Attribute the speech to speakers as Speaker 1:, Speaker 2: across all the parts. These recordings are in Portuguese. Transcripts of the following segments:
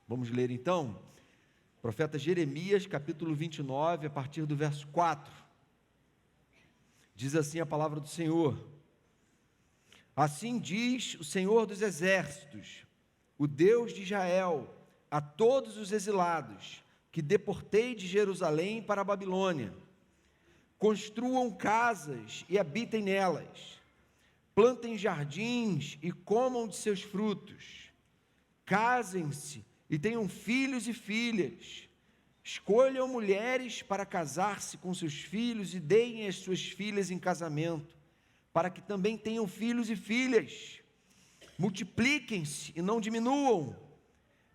Speaker 1: Vamos ler então, profeta Jeremias, capítulo 29, a partir do verso 4. Diz assim a palavra do Senhor: assim diz o Senhor dos exércitos, o Deus de Israel, a todos os exilados, que deportei de Jerusalém para a Babilônia: construam casas e habitem nelas, plantem jardins e comam de seus frutos, casem-se e tenham filhos e filhas, escolham mulheres para casar-se com seus filhos e deem as suas filhas em casamento, para que também tenham filhos e filhas. Multipliquem-se e não diminuam,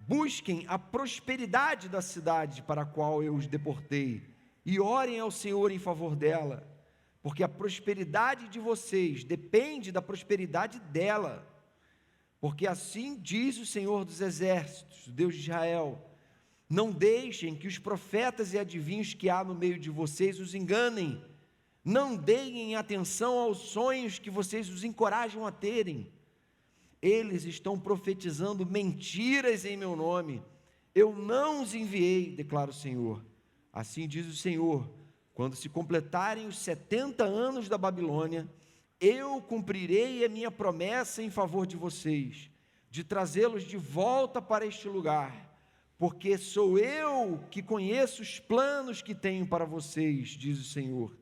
Speaker 1: busquem a prosperidade da cidade para a qual eu os deportei, e orem ao Senhor em favor dela, porque a prosperidade de vocês depende da prosperidade dela. Porque assim diz o Senhor dos exércitos, o Deus de Israel: não deixem que os profetas e adivinhos que há no meio de vocês os enganem, não deem atenção aos sonhos que vocês os encorajam a terem. Eles estão profetizando mentiras em meu nome, eu não os enviei, declara o Senhor. Assim diz o Senhor: quando se completarem os 70 anos da Babilônia, eu cumprirei a minha promessa em favor de vocês, de trazê-los de volta para este lugar, porque sou eu que conheço os planos que tenho para vocês, diz o Senhor,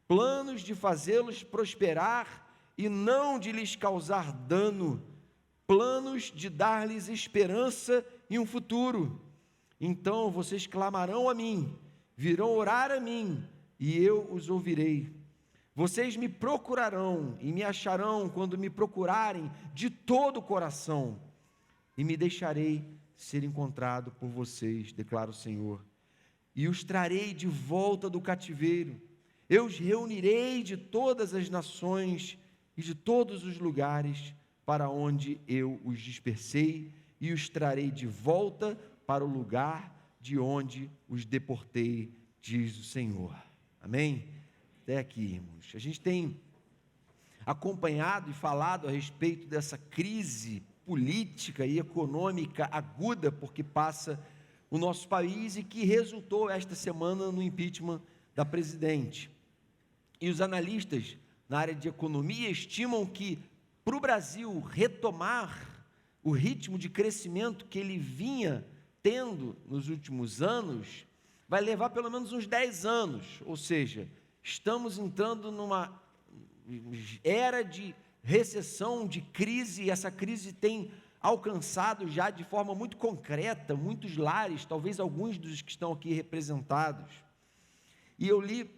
Speaker 1: planos de fazê-los prosperar e não de lhes causar dano, planos de dar-lhes esperança e um futuro. Então vocês clamarão a mim, virão orar a mim, e eu os ouvirei. Vocês me procurarão e me acharão quando me procurarem de todo o coração, e me deixarei ser encontrado por vocês, declara o Senhor. E os trarei de volta do cativeiro, eu os reunirei de todas as nações e de todos os lugares para onde eu os dispersei, e os trarei de volta para o lugar de onde os deportei, diz o Senhor. Amém? Até aqui, irmãos. A gente tem acompanhado e falado a respeito dessa crise política e econômica aguda porque passa o nosso país e que resultou esta semana no impeachment da presidente. E os analistas na área de economia estimam que para o Brasil retomar o ritmo de crescimento que ele vinha tendo nos últimos anos, vai levar pelo menos uns 10 anos, ou seja, estamos entrando numa era de recessão, de crise, e essa crise tem alcançado já de forma muito concreta muitos lares, talvez alguns dos que estão aqui representados. E eu li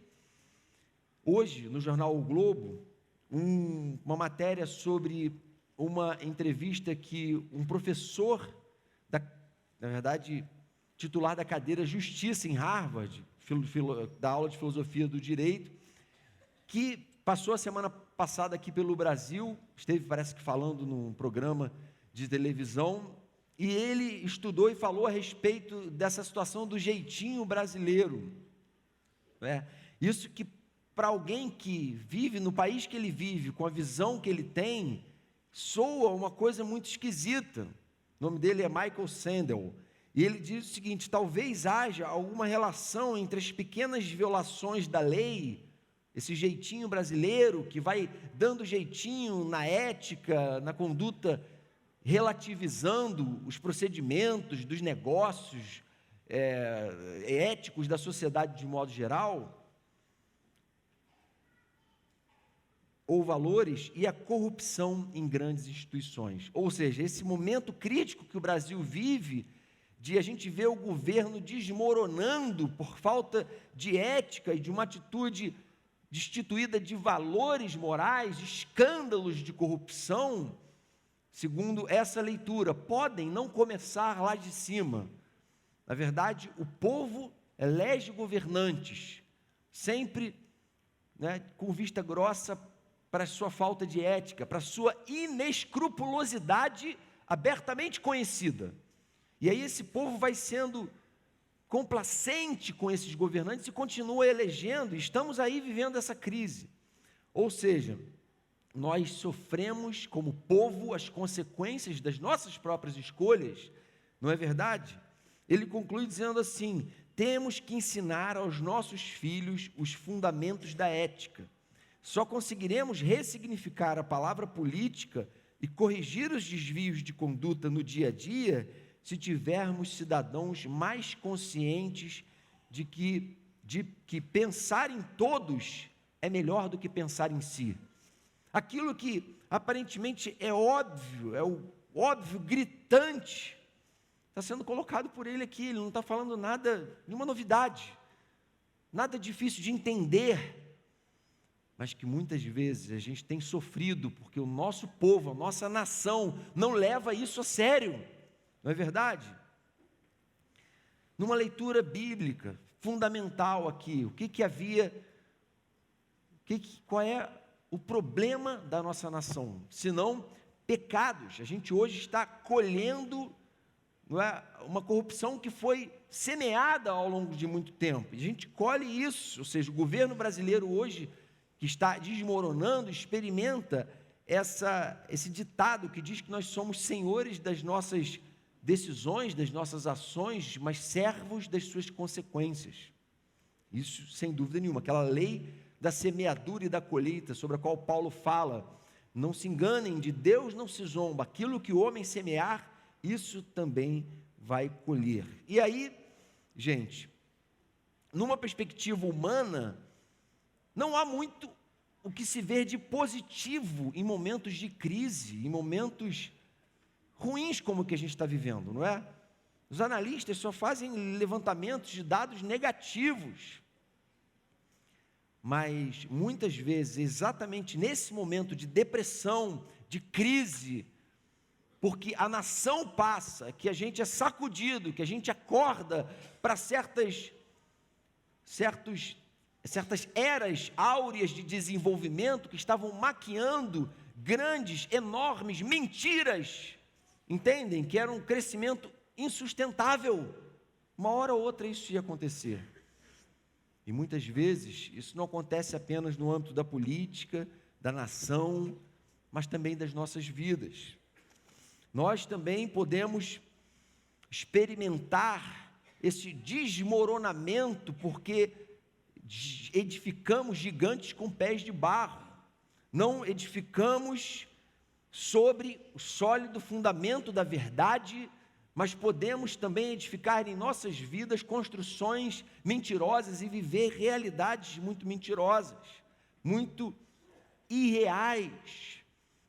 Speaker 1: hoje no jornal O Globo uma matéria sobre uma entrevista que um professor, na verdade, titular da cadeira Justiça em Harvard, da aula de Filosofia do Direito, que passou a semana passada aqui pelo Brasil, esteve, parece que falando num programa de televisão, e ele estudou e falou a respeito dessa situação do jeitinho brasileiro. Isso que para alguém que vive no país que ele vive, com a visão que ele tem, soa uma coisa muito esquisita. O nome dele é Michael Sandel. E ele diz o seguinte: talvez haja alguma relação entre as pequenas violações da lei, esse jeitinho brasileiro que vai dando jeitinho na ética, na conduta, relativizando os procedimentos dos negócios éticos da sociedade de modo geral, ou valores, e a corrupção em grandes instituições. Ou seja, esse momento crítico que o Brasil vive, de a gente ver o governo desmoronando por falta de ética e de uma atitude destituída de valores morais, escândalos de corrupção, segundo essa leitura, podem não começar lá de cima. Na verdade, o povo elege governantes, sempre com vista grossa para a sua falta de ética, para a sua inescrupulosidade abertamente conhecida. E aí esse povo vai sendo complacente com esses governantes e continua elegendo, e estamos aí vivendo essa crise. Ou seja, nós sofremos como povo as consequências das nossas próprias escolhas não é verdade? Ele conclui dizendo assim: temos que ensinar aos nossos filhos os fundamentos da ética. Só conseguiremos ressignificar a palavra política e corrigir os desvios de conduta no dia a dia se tivermos cidadãos mais conscientes de que pensar em todos é melhor do que pensar em si. Aquilo que aparentemente é óbvio, o óbvio gritante, está sendo colocado por ele aqui. Ele não está falando nada, nenhuma novidade, nada difícil de entender, mas que muitas vezes a gente tem sofrido, porque o nosso povo, a nossa nação, não leva isso a sério, não é verdade? Numa leitura bíblica, fundamental aqui, qual é o problema da nossa nação? Senão pecados. A gente hoje está colhendo, não é, uma corrupção que foi semeada ao longo de muito tempo. E a gente colhe isso, ou seja, o governo brasileiro hoje, que está desmoronando, experimenta esse ditado que diz que nós somos senhores das nossas decisões, das nossas ações, mas servos das suas consequências. Isso sem dúvida nenhuma, aquela lei da semeadura e da colheita, sobre a qual Paulo fala: não se enganem, de Deus não se zomba, aquilo que o homem semear, isso também vai colher. E aí, gente, numa perspectiva humana, não há muito o que se ver de positivo em momentos de crise, em momentos ruins como o que a gente está vivendo, não é? Os analistas só fazem levantamentos de dados negativos, mas muitas vezes, exatamente nesse momento de depressão, de crise, porque a nação passa, que a gente é sacudido, que a gente acorda para certas eras áureas de desenvolvimento que estavam maquiando grandes, enormes mentiras, entendem? Que era um crescimento insustentável. Uma hora ou outra isso ia acontecer. E muitas vezes isso não acontece apenas no âmbito da política, da nação, mas também das nossas vidas. Nós também podemos experimentar esse desmoronamento porque edificamos gigantes com pés de barro, não edificamos sobre o sólido fundamento da verdade, mas podemos também edificar em nossas vidas construções mentirosas e viver realidades muito mentirosas, muito irreais,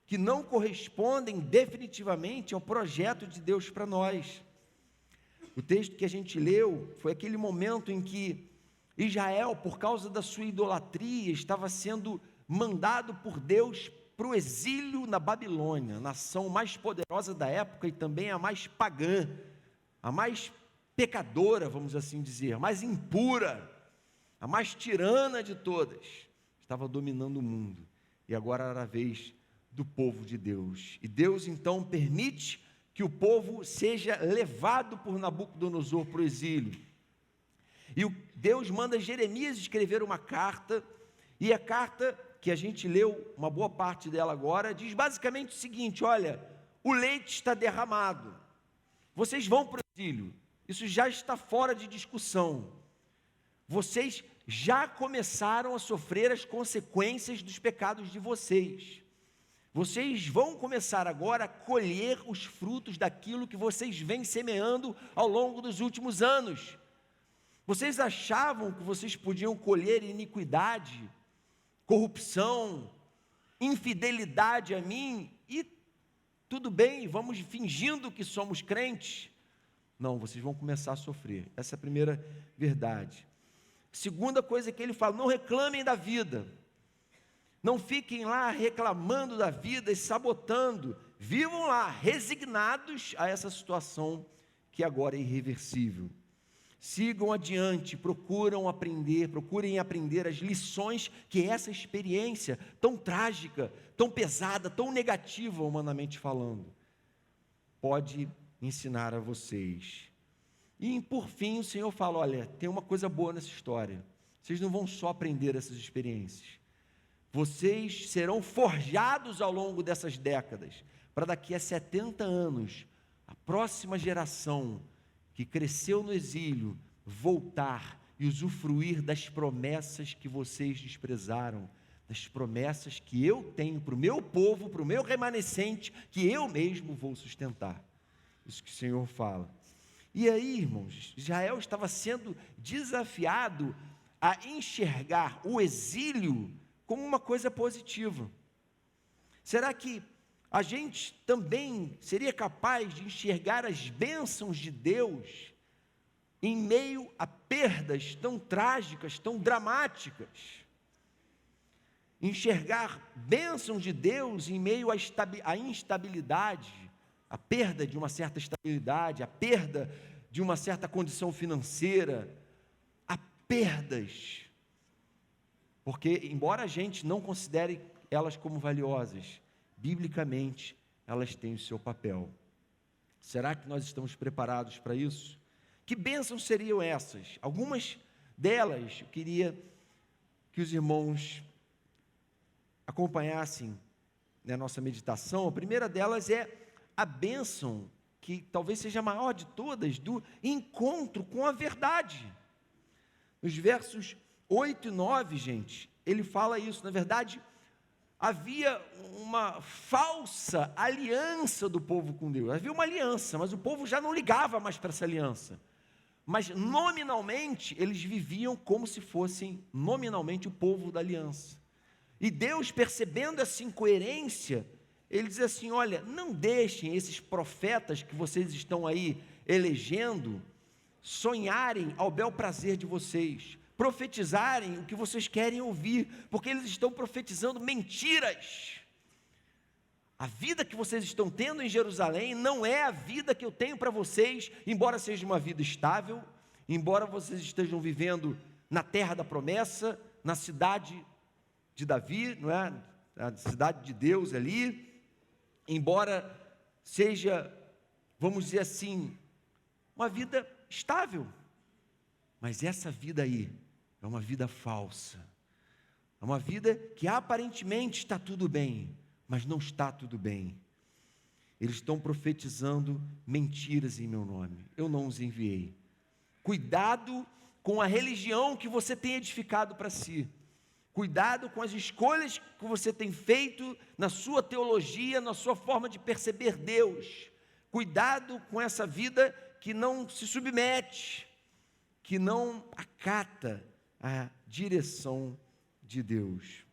Speaker 1: que não correspondem definitivamente ao projeto de Deus para nós. O texto que a gente leu foi aquele momento em que Israel, por causa da sua idolatria, estava sendo mandado por Deus para o exílio na Babilônia, nação mais poderosa da época e também a mais pagã, a mais pecadora, vamos assim dizer, a mais impura, a mais tirana de todas, estava dominando o mundo, e agora era a vez do povo de Deus, e Deus então permite que o povo seja levado por Nabucodonosor para o exílio, e Deus manda Jeremias escrever uma carta, e a carta que a gente leu, uma boa parte dela agora, diz basicamente o seguinte: olha, o leite está derramado, vocês vão para o exílio, isso já está fora de discussão, vocês já começaram a sofrer as consequências dos pecados de vocês, vocês vão começar agora a colher os frutos daquilo que vocês vêm semeando ao longo dos últimos anos. Vocês achavam que vocês podiam colher iniquidade, corrupção, infidelidade a mim, e tudo bem, vamos fingindo que somos crentes? Não, vocês vão começar a sofrer. Essa é a primeira verdade. Segunda coisa que ele fala: não reclamem da vida, não fiquem lá reclamando da vida e sabotando, vivam lá resignados a essa situação que agora é irreversível. Sigam adiante, procurem aprender as lições que essa experiência tão trágica, tão pesada, tão negativa, humanamente falando, pode ensinar a vocês. E por fim o Senhor fala: olha, tem uma coisa boa nessa história, vocês não vão só aprender essas experiências, vocês serão forjados ao longo dessas décadas, para daqui a 70 anos, a próxima geração que cresceu no exílio voltar e usufruir das promessas que vocês desprezaram, das promessas que eu tenho para o meu povo, para o meu remanescente, que eu mesmo vou sustentar. Isso que o Senhor fala. E aí, irmãos, Israel estava sendo desafiado a enxergar o exílio como uma coisa positiva. Será que a gente também seria capaz de enxergar as bênçãos de Deus em meio a perdas tão trágicas, tão dramáticas? Enxergar bênçãos de Deus em meio à instabilidade, a perda de uma certa estabilidade, a perda de uma certa condição financeira, a perdas, porque embora a gente não considere elas como valiosas, biblicamente elas têm o seu papel. Será que nós estamos preparados para isso? Que bênçãos seriam essas? Algumas delas eu queria que os irmãos acompanhassem na nossa meditação. A primeira delas é a bênção, que talvez seja a maior de todas, do encontro com a verdade. Nos versos 8 e 9, gente, ele fala isso. Na verdade, havia uma falsa aliança do povo com Deus. Havia uma aliança, mas o povo já não ligava mais para essa aliança. Mas nominalmente, eles viviam como se fossem nominalmente o povo da aliança. E Deus, percebendo essa incoerência, ele diz assim: olha, não deixem esses profetas que vocês estão aí elegendo sonharem ao bel prazer de vocês, profetizarem o que vocês querem ouvir, porque eles estão profetizando mentiras. A vida que vocês estão tendo em Jerusalém não é a vida que eu tenho para vocês, embora seja uma vida estável, embora vocês estejam vivendo na terra da promessa, na cidade de Davi, não é? A cidade de Deus ali, embora seja, vamos dizer assim, uma vida estável, mas essa vida aí é uma vida falsa, é uma vida que aparentemente está tudo bem, mas não está tudo bem. Eles estão profetizando mentiras em meu nome, eu não os enviei. Cuidado com a religião que você tem edificado para si, cuidado com as escolhas que você tem feito na sua teologia, na sua forma de perceber Deus, cuidado com essa vida que não se submete, que não acata a direção de Deus.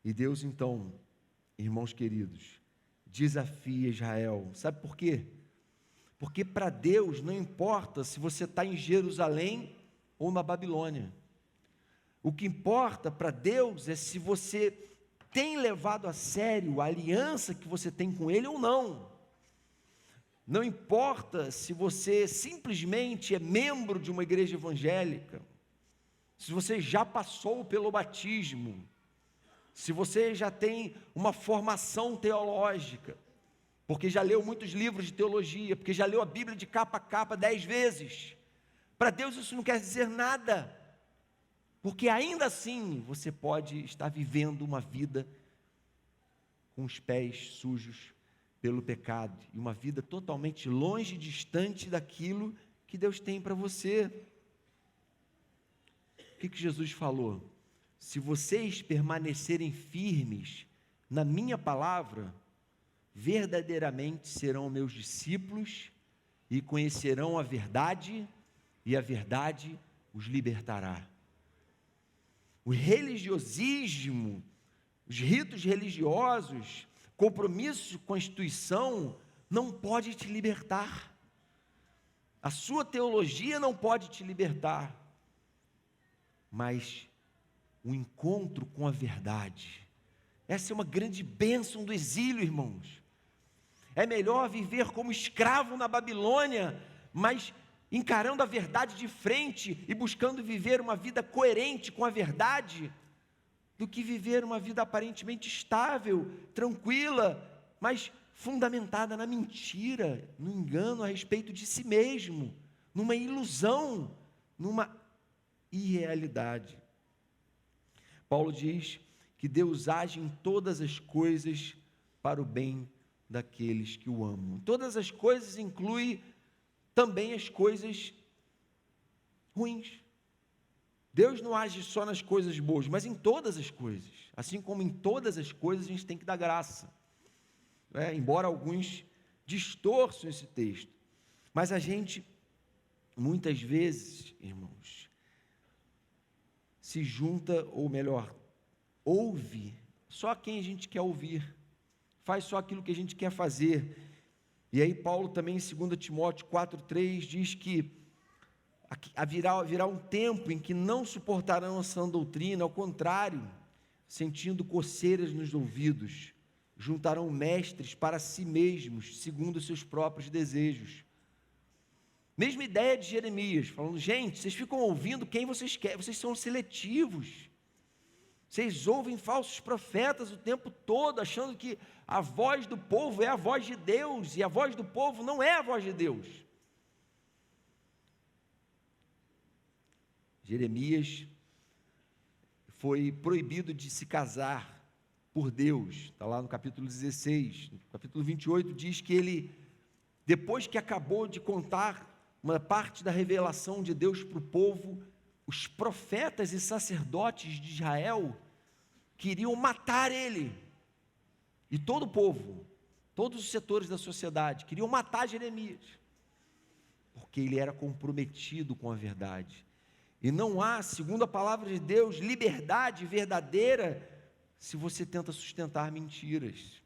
Speaker 1: E Deus então, irmãos queridos, desafia Israel. Sabe por quê? Porque para Deus não importa se você está em Jerusalém ou na Babilônia. O que importa para Deus é se você tem levado a sério a aliança que você tem com Ele ou não. Não importa se você simplesmente é membro de uma igreja evangélica, se você já passou pelo batismo, se você já tem uma formação teológica, porque já leu muitos livros de teologia, porque já leu a Bíblia de capa a capa 10 vezes. Para Deus isso não quer dizer nada, porque ainda assim você pode estar vivendo uma vida com os pés sujos pelo pecado, e uma vida totalmente longe e distante daquilo que Deus tem para você. O que Jesus falou? Se vocês permanecerem firmes na minha palavra, verdadeiramente serão meus discípulos e conhecerão a verdade, e a verdade os libertará. O religiosismo, os ritos religiosos, compromisso com a instituição, não pode te libertar. A sua teologia não pode te libertar. Mas o encontro com a verdade, essa é uma grande bênção do exílio, irmãos. É melhor viver como escravo na Babilônia, mas encarando a verdade de frente e buscando viver uma vida coerente com a verdade, do que viver uma vida aparentemente estável, tranquila, mas fundamentada na mentira, no engano a respeito de si mesmo, numa ilusão, numa irrealidade. Paulo diz que Deus age em todas as coisas para o bem daqueles que o amam. Todas as coisas inclui também as coisas ruins. Deus não age só nas coisas boas, mas em todas as coisas. Assim como em todas as coisas a gente tem que dar graça. Embora alguns distorçam esse texto. Mas a gente, muitas vezes, irmãos, se junta, ou melhor, ouve só quem a gente quer ouvir. Faz só aquilo que a gente quer fazer. E aí Paulo também em 2 Timóteo 4,3 diz que virá um tempo em que não suportarão a sã doutrina, ao contrário, sentindo coceiras nos ouvidos, juntarão mestres para si mesmos, segundo os seus próprios desejos. Mesma ideia de Jeremias, falando, gente, vocês ficam ouvindo quem vocês querem, vocês são seletivos. Vocês ouvem falsos profetas o tempo todo, achando que a voz do povo é a voz de Deus, e a voz do povo não é a voz de Deus. Jeremias foi proibido de se casar por Deus, está lá no capítulo 16, no capítulo 28 diz que ele, depois que acabou de contar uma parte da revelação de Deus para o povo, os profetas e sacerdotes de Israel queriam matar ele, e todo o povo, todos os setores da sociedade, queriam matar Jeremias, porque ele era comprometido com a verdade. E não há, segundo a palavra de Deus, liberdade verdadeira se você tenta sustentar mentiras,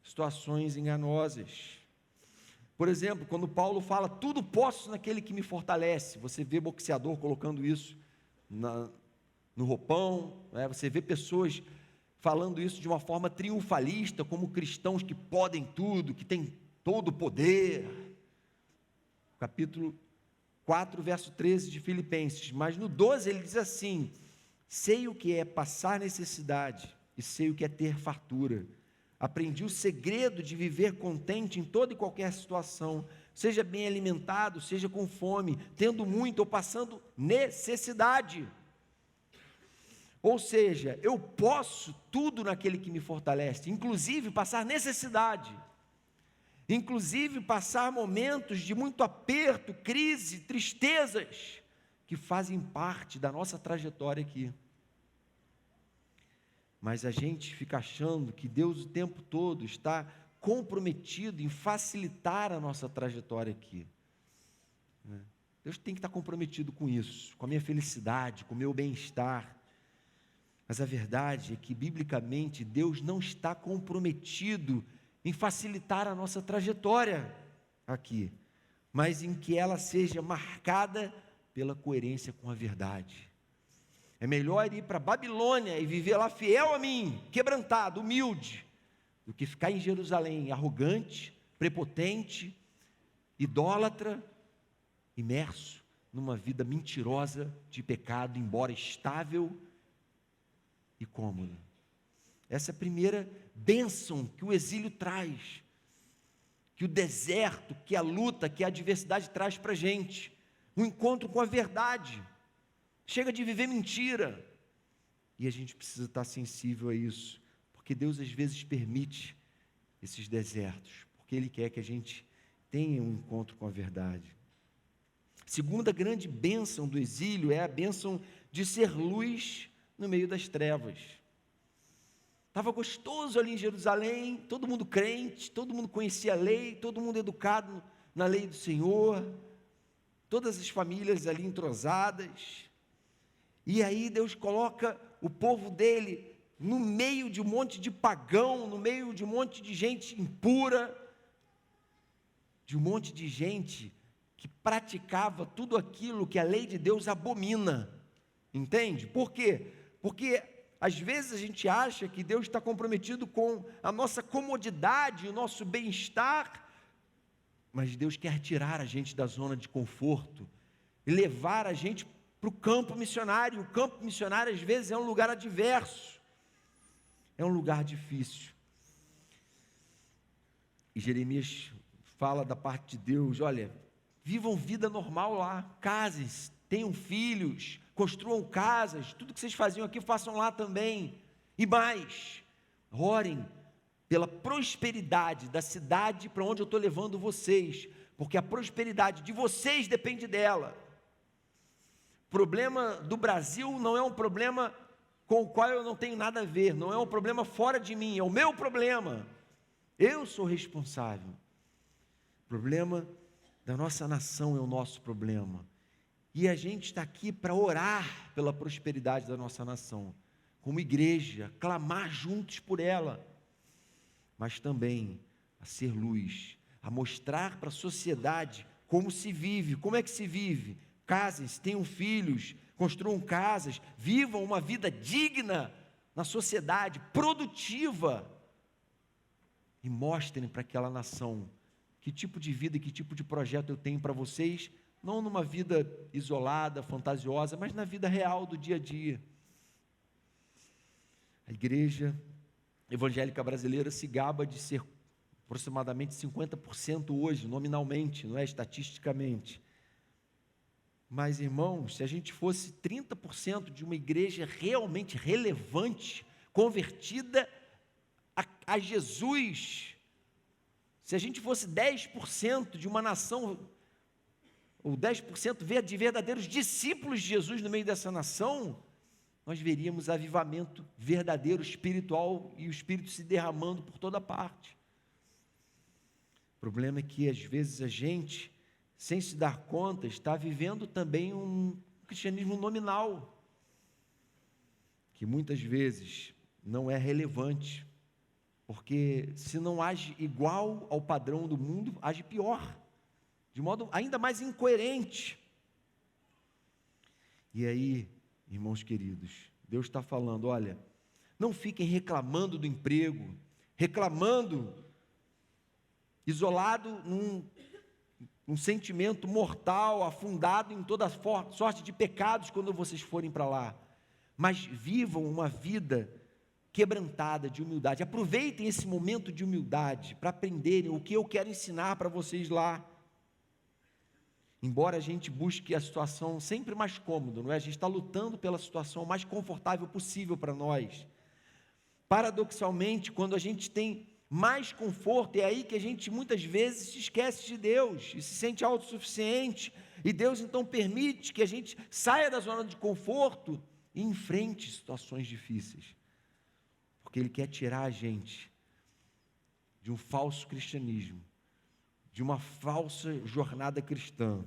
Speaker 1: situações enganosas. Por exemplo, quando Paulo fala, tudo posso naquele que me fortalece, você vê boxeador colocando isso no roupão, você vê pessoas falando isso de uma forma triunfalista, como cristãos que podem tudo, que têm todo o poder. Capítulo 4, verso 13 de Filipenses, mas no 12 ele diz assim, sei o que é passar necessidade, e sei o que é ter fartura, aprendi o segredo de viver contente em toda e qualquer situação, seja bem alimentado, seja com fome, tendo muito ou passando necessidade. Ou seja, eu posso tudo naquele que me fortalece, inclusive passar necessidade, inclusive passar momentos de muito aperto, crise, tristezas, que fazem parte da nossa trajetória aqui. Mas a gente fica achando que Deus o tempo todo está comprometido em facilitar a nossa trajetória aqui. Deus tem que estar comprometido com isso, com a minha felicidade, com o meu bem-estar. Mas a verdade é que, biblicamente, Deus não está comprometido em facilitar a nossa trajetória aqui, mas em que ela seja marcada pela coerência com a verdade. É melhor ir para a Babilônia e viver lá fiel a mim, quebrantado, humilde, do que ficar em Jerusalém arrogante, prepotente, idólatra, imerso numa vida mentirosa de pecado, embora estável e cômoda. Essa é a primeira bênção que o exílio traz, que o deserto, que a luta, que a adversidade traz para a gente, um encontro com a verdade. Chega de viver mentira, e a gente precisa estar sensível a isso, porque Deus às vezes permite esses desertos, porque Ele quer que a gente tenha um encontro com a verdade. Segunda grande bênção do exílio é a bênção de ser luz no meio das trevas. Estava gostoso ali em Jerusalém, todo mundo crente, todo mundo conhecia a lei, todo mundo educado na lei do Senhor, todas as famílias ali entrosadas. E aí Deus coloca o povo dele no meio de um monte de pagão, no meio de um monte de gente impura, de um monte de gente que praticava tudo aquilo que a lei de Deus abomina. Entende? Por quê? Porque às vezes a gente acha que Deus está comprometido com a nossa comodidade, o nosso bem-estar, mas Deus quer tirar a gente da zona de conforto e levar a gente para o campo missionário. O campo missionário às vezes é um lugar adverso, é um lugar difícil. E Jeremias fala da parte de Deus, olha, vivam vida normal lá, casem-se, tenham filhos, construam casas, tudo que vocês faziam aqui, façam lá também, e mais, orem, pela prosperidade da cidade para onde eu estou levando vocês, porque a prosperidade de vocês depende dela. O problema do Brasil não é um problema com o qual eu não tenho nada a ver, não é um problema fora de mim, é o meu problema. Eu sou responsável. O problema da nossa nação é o nosso problema. E a gente está aqui para orar pela prosperidade da nossa nação, como igreja, clamar juntos por ela, mas também a ser luz, a mostrar para a sociedade como se vive, como é que se vive. Casem-se, tenham filhos, construam casas, vivam uma vida digna na sociedade, produtiva, e mostrem para aquela nação que tipo de vida e que tipo de projeto eu tenho para vocês, não numa vida isolada, fantasiosa, mas na vida real do dia a dia. A igreja evangélica brasileira se gaba de ser aproximadamente 50% hoje, nominalmente, não é estatisticamente. Mas, irmãos, se a gente fosse 30% de uma igreja realmente relevante, convertida a Jesus, se a gente fosse 10% de uma nação, ou 10% de verdadeiros discípulos de Jesus no meio dessa nação, nós veríamos avivamento verdadeiro, espiritual, e o Espírito se derramando por toda parte. O problema é que, às vezes, a gente, sem se dar conta, está vivendo também um cristianismo nominal, que muitas vezes não é relevante, porque se não age igual ao padrão do mundo, age pior, de modo ainda mais incoerente. E aí, irmãos queridos, Deus está falando, olha, não fiquem reclamando do emprego, reclamando, isolado num sentimento mortal, afundado em toda sorte de pecados quando vocês forem para lá, mas vivam uma vida quebrantada de humildade. Aproveitem esse momento de humildade para aprenderem o que eu quero ensinar para vocês lá. Embora a gente busque a situação sempre mais cômoda, não é? A gente está lutando pela situação mais confortável possível para nós. Paradoxalmente, quando a gente tem mais conforto, é aí que a gente muitas vezes se esquece de Deus e se sente autossuficiente, e Deus então permite que a gente saia da zona de conforto e enfrente situações difíceis, porque Ele quer tirar a gente de um falso cristianismo, de uma falsa jornada cristã,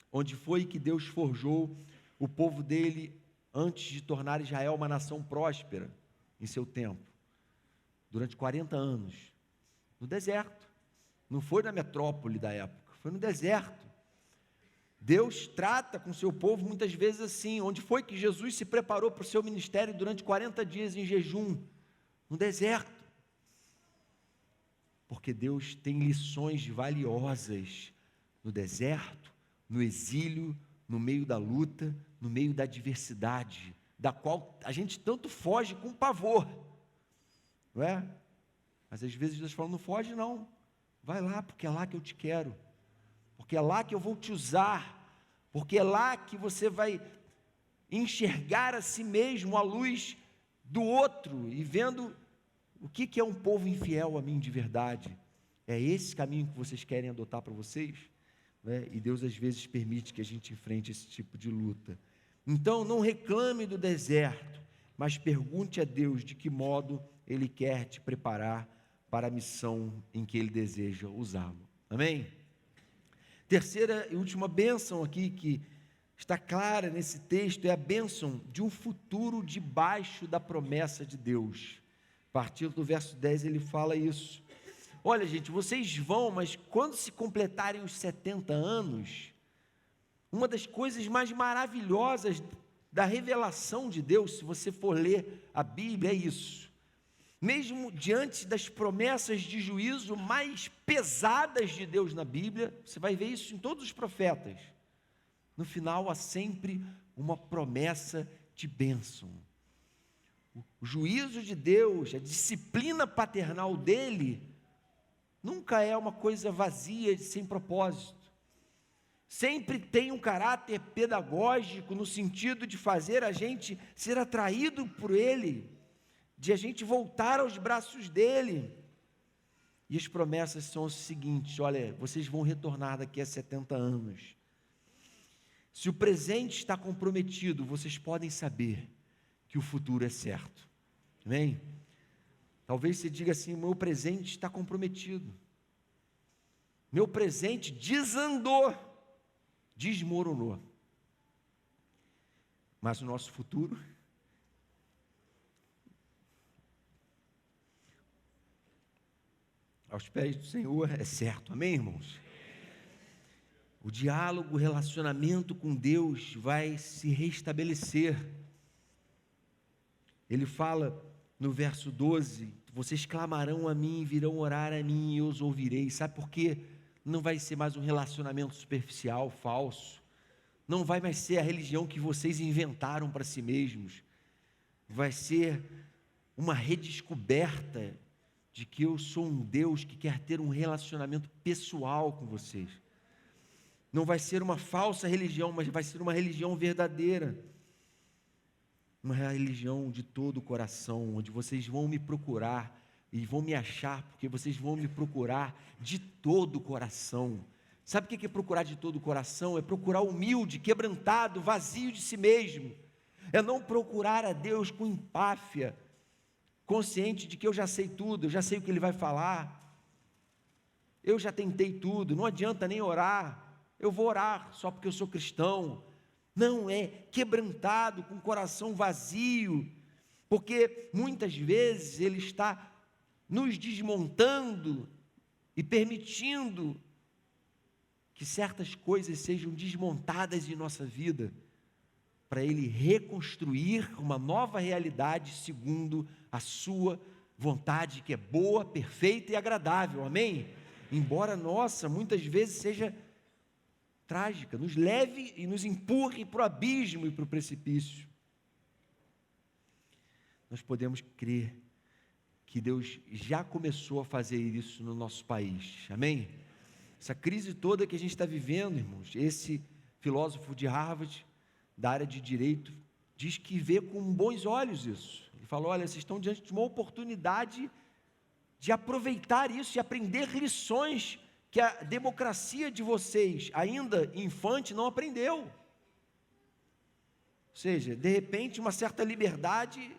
Speaker 1: onde foi que Deus forjou o povo dele antes de tornar Israel uma nação próspera em seu tempo, durante 40 anos, no deserto. Não foi na metrópole da época, foi no deserto. Deus trata com o seu povo muitas vezes assim. Onde foi que Jesus se preparou para o seu ministério durante 40 dias em jejum? No deserto. Porque Deus tem lições valiosas no deserto, no exílio, no meio da luta, no meio da adversidade, da qual a gente tanto foge com pavor, não é? Mas às vezes Deus fala, não foge não, vai lá, porque é lá que eu te quero, porque é lá que eu vou te usar, porque é lá que você vai enxergar a si mesmo à luz do outro, e vendo o que é um povo infiel a mim de verdade. É esse caminho que vocês querem adotar para vocês? Né? E Deus às vezes permite que a gente enfrente esse tipo de luta. Então não reclame do deserto, mas pergunte a Deus de que modo Ele quer te preparar para a missão em que Ele deseja usá-lo. Amém? Terceira e última bênção aqui que está clara nesse texto é a bênção de um futuro debaixo da promessa de Deus. A partir do verso 10 ele fala isso. Olha, gente, vocês vão, mas quando se completarem os 70 anos, uma das coisas mais maravilhosas da revelação de Deus, se você for ler a Bíblia, é isso. Mesmo diante das promessas de juízo mais pesadas de Deus na Bíblia, você vai ver isso em todos os profetas. No final há sempre uma promessa de bênção. O juízo de Deus, a disciplina paternal dele, nunca é uma coisa vazia, sem propósito. Sempre tem um caráter pedagógico, no sentido de fazer a gente ser atraído por ele. de a gente voltar aos braços dele. E as promessas são as seguintes: olha, vocês vão retornar daqui a 70 anos. Se o presente está comprometido, vocês podem saber que o futuro é certo. Amém? Talvez você diga assim: meu presente está comprometido. Meu presente desandou, desmoronou. Mas o nosso futuro, aos pés do Senhor, é certo. Amém, irmãos? O diálogo, o relacionamento com Deus vai se restabelecer. Ele fala no verso 12: vocês clamarão a mim, virão orar a mim e eu os ouvirei. Sabe por quê? Não vai ser mais um relacionamento superficial, falso. Não vai mais ser a religião que vocês inventaram para si mesmos. Vai ser uma redescoberta de que eu sou um Deus que quer ter um relacionamento pessoal com vocês. Não vai ser uma falsa religião, mas vai ser uma religião verdadeira. Uma religião de todo o coração, onde vocês vão me procurar e vão me achar, porque vocês vão me procurar de todo o coração. Sabe o que é procurar de todo o coração? É procurar humilde, quebrantado, vazio de si mesmo. É não procurar a Deus com empáfia, consciente de que eu já sei tudo, eu já sei o que Ele vai falar, eu já tentei tudo, não adianta nem orar, eu vou orar só porque eu sou cristão. Não, é quebrantado, com o coração vazio, porque muitas vezes Ele está nos desmontando e permitindo que certas coisas sejam desmontadas em nossa vida, para Ele reconstruir uma nova realidade segundo a sua vontade, que é boa, perfeita e agradável. Amém? Embora nossa, muitas vezes seja trágica, nos leve e nos empurre para o abismo e para o precipício. Nós podemos crer que Deus já começou a fazer isso no nosso país. Amém? Essa crise toda que a gente está vivendo, irmãos, esse filósofo de Harvard, da área de direito, diz que vê com bons olhos isso. Ele falou: olha, vocês estão diante de uma oportunidade de aproveitar isso e aprender lições que a democracia de vocês, ainda infante, não aprendeu. Ou seja, de repente, uma certa liberdade,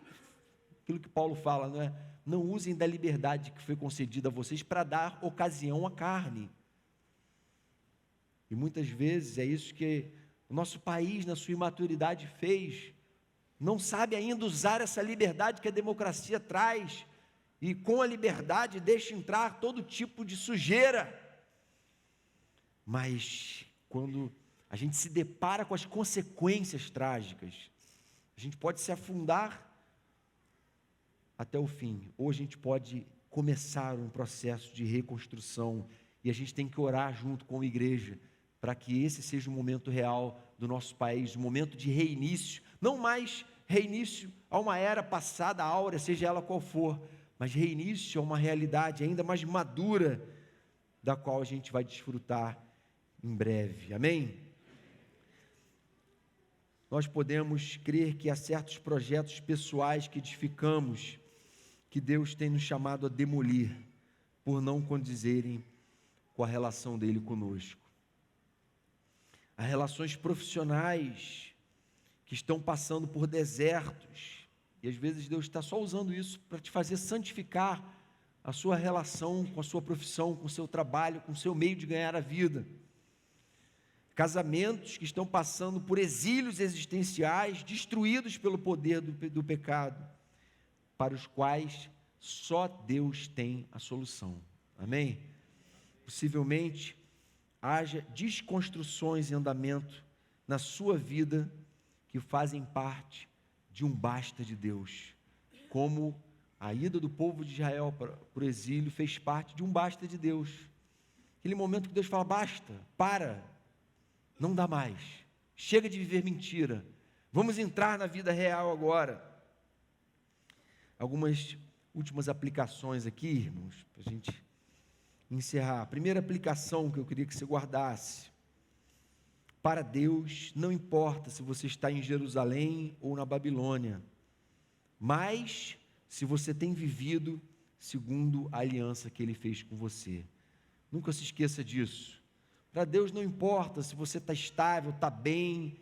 Speaker 1: aquilo que Paulo fala, não é? Não usem da liberdade que foi concedida a vocês para dar ocasião à carne. E muitas vezes é isso que o nosso país, na sua imaturidade, fez. Não sabe ainda usar essa liberdade que a democracia traz, e com a liberdade deixa entrar todo tipo de sujeira. Mas quando a gente se depara com as consequências trágicas, a gente pode se afundar até o fim, ou a gente pode começar um processo de reconstrução, e a gente tem que orar junto com a igreja, para que esse seja o momento real do nosso país, um momento de reinício, não mais reinício a uma era passada, áurea, seja ela qual for, mas reinício a uma realidade ainda mais madura, da qual a gente vai desfrutar em breve. Amém? Nós podemos crer que há certos projetos pessoais que edificamos, que Deus tem nos chamado a demolir, por não condizerem com a relação dele conosco. Há relações profissionais que estão passando por desertos, e às vezes Deus está só usando isso para te fazer santificar a sua relação com a sua profissão, com o seu trabalho, com o seu meio de ganhar a vida. Casamentos que estão passando por exílios existenciais, destruídos pelo poder do pecado, para os quais só Deus tem a solução. Amém? Possivelmente haja desconstruções em andamento na sua vida que fazem parte de um basta de Deus, como a ida do povo de Israel para o exílio fez parte de um basta de Deus. Aquele momento que Deus fala: basta, para, não dá mais, chega de viver mentira, vamos entrar na vida real agora. Algumas últimas aplicações aqui, irmãos, para a gente encerrar. A primeira aplicação que eu queria que você guardasse: para Deus não importa se você está em Jerusalém ou na Babilônia, mas se você tem vivido segundo a aliança que Ele fez com você. Nunca se esqueça disso. Para Deus não importa se você está estável, está bem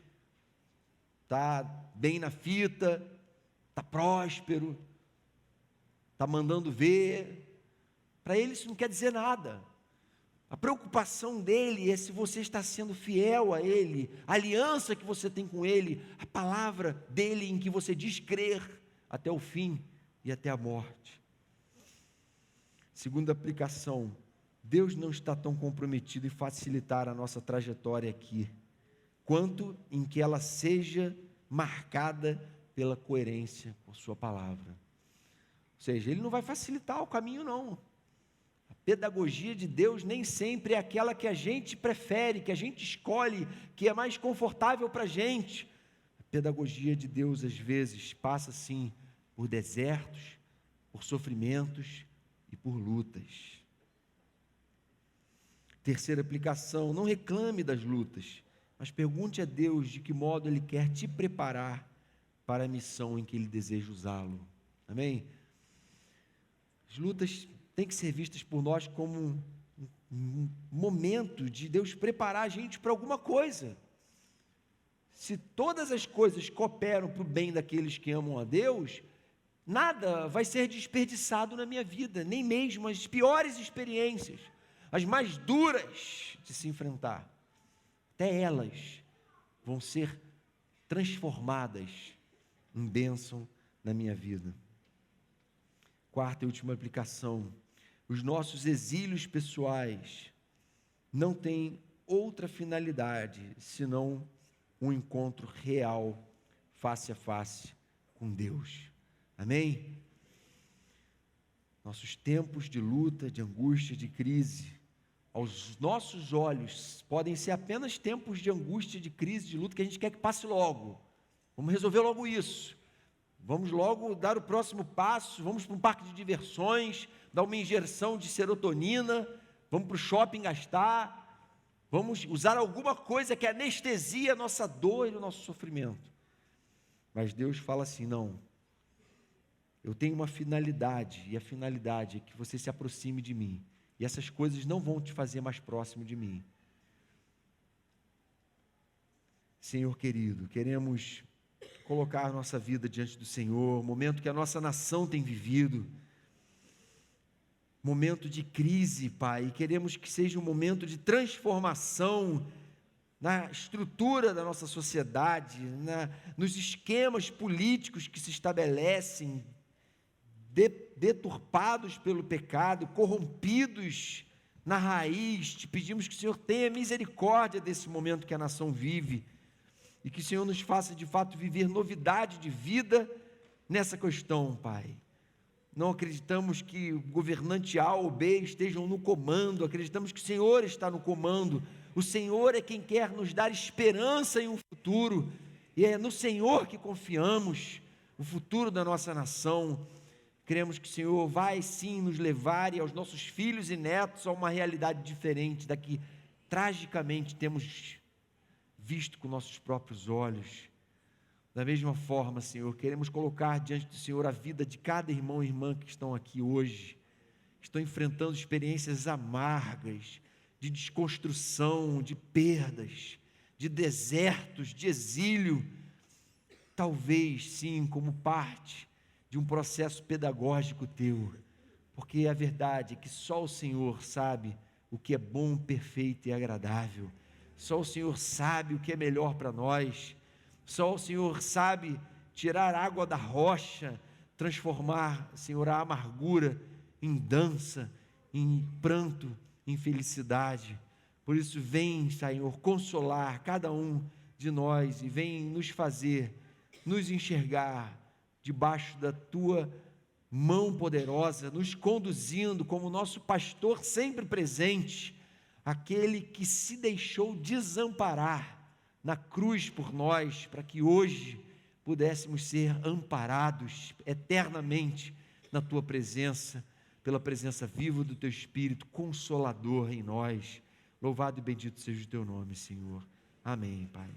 Speaker 1: na fita, está próspero, está mandando ver. Para Ele isso não quer dizer nada. A preocupação dele é se você está sendo fiel a Ele, a aliança que você tem com Ele, a palavra dele em que você diz crer até o fim e até a morte. Segunda aplicação, Deus não está tão comprometido em facilitar a nossa trajetória aqui, quanto em que ela seja marcada pela coerência com a sua palavra. Ou seja, Ele não vai facilitar o caminho, não. A pedagogia de Deus nem sempre é aquela que a gente prefere, que a gente escolhe, que é mais confortável para a gente. A pedagogia de Deus, às vezes, passa, sim, por desertos, por sofrimentos e por lutas. Terceira aplicação, não reclame das lutas, mas pergunte a Deus de que modo Ele quer te preparar para a missão em que Ele deseja usá-lo. Amém? As lutas têm que ser vistas por nós como um momento de Deus preparar a gente para alguma coisa. Se todas as coisas cooperam para o bem daqueles que amam a Deus, nada vai ser desperdiçado na minha vida, nem mesmo as piores experiências, as mais duras de se enfrentar, até elas vão ser transformadas em bênção na minha vida. Quarta e última aplicação, os nossos exílios pessoais não têm outra finalidade senão um encontro real, face a face com Deus. Amém? Nossos tempos de luta, de angústia, de crise, aos nossos olhos, podem ser apenas tempos de angústia, de crise, de luta, que a gente quer que passe logo. Vamos resolver logo isso. Vamos logo dar o próximo passo, vamos para um parque de diversões, dar uma injeção de serotonina, vamos para o shopping gastar, vamos usar alguma coisa que anestesia a nossa dor e o nosso sofrimento. Mas Deus fala assim, não, eu tenho uma finalidade, e a finalidade é que você se aproxime de mim, e essas coisas não vão te fazer mais próximo de mim. Senhor querido, queremos colocar a nossa vida diante do Senhor, momento que a nossa nação tem vivido, momento de crise, Pai, e queremos que seja um momento de transformação na estrutura da nossa sociedade, nos esquemas políticos que se estabelecem, deturpados pelo pecado, corrompidos na raiz. Te pedimos que o Senhor tenha misericórdia desse momento que a nação vive, e que o Senhor nos faça de fato viver novidade de vida nessa questão, Pai. Não acreditamos que o governante A ou B estejam no comando, acreditamos que o Senhor está no comando. O Senhor é quem quer nos dar esperança em um futuro, e é no Senhor que confiamos o futuro da nossa nação. Queremos que o Senhor vai sim nos levar e aos nossos filhos e netos a uma realidade diferente da que tragicamente temos visto com nossos próprios olhos. Da mesma forma, Senhor, queremos colocar diante do Senhor a vida de cada irmão e irmã que estão aqui hoje, estão enfrentando experiências amargas, de desconstrução, de perdas, de desertos, de exílio, talvez sim como parte de um processo pedagógico teu, porque a verdade é que só o Senhor sabe o que é bom, perfeito e agradável, só o Senhor sabe o que é melhor para nós, só o Senhor sabe tirar água da rocha, transformar, Senhor, a amargura em dança, em pranto, em felicidade. Por isso vem, Senhor, consolar cada um de nós e vem nos fazer, nos enxergar debaixo da Tua mão poderosa, nos conduzindo como nosso pastor sempre presente, aquele que se deixou desamparar na cruz por nós, para que hoje pudéssemos ser amparados eternamente na Tua presença, pela presença viva do Teu Espírito Consolador em nós. Louvado e bendito seja o Teu nome, Senhor. Amém, Pai.